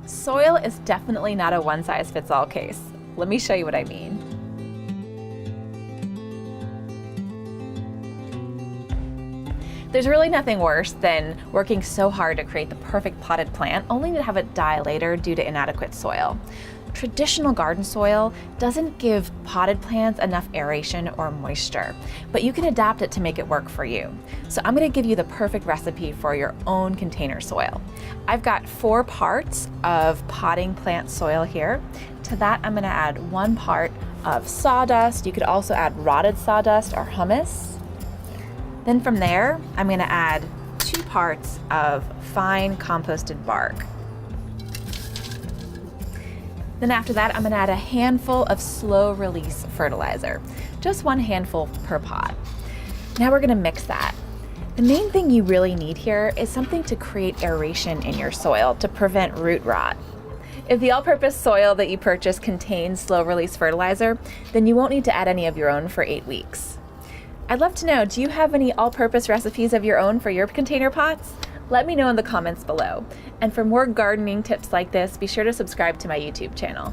Soil is definitely not a one-size-fits-all case. Let me show you what I mean. There's really nothing worse than working so hard to create the perfect potted plant only to have it die later due to inadequate soil. Traditional garden soil doesn't give potted plants enough aeration or moisture, but you can adapt it to make it work for you. So I'm going to give you the perfect recipe for your own container soil. I've got 4 parts of potting plant soil here. To that, I'm going to add 1 part of sawdust. You could also add rotted sawdust or humus. Then from there, I'm going to add 2 parts of fine composted bark. Then after that, I'm going to add a handful of slow release fertilizer, just 1 handful per pot. Now we're going to mix that. The main thing you really need here is something to create aeration in your soil to prevent root rot. If the all-purpose soil that you purchase contains slow release fertilizer, then you won't need to add any of your own for 8 weeks. I'd love to know, do you have any all-purpose recipes of your own for your container pots? Let me know in the comments below. And for more gardening tips like this, be sure to subscribe to my YouTube channel.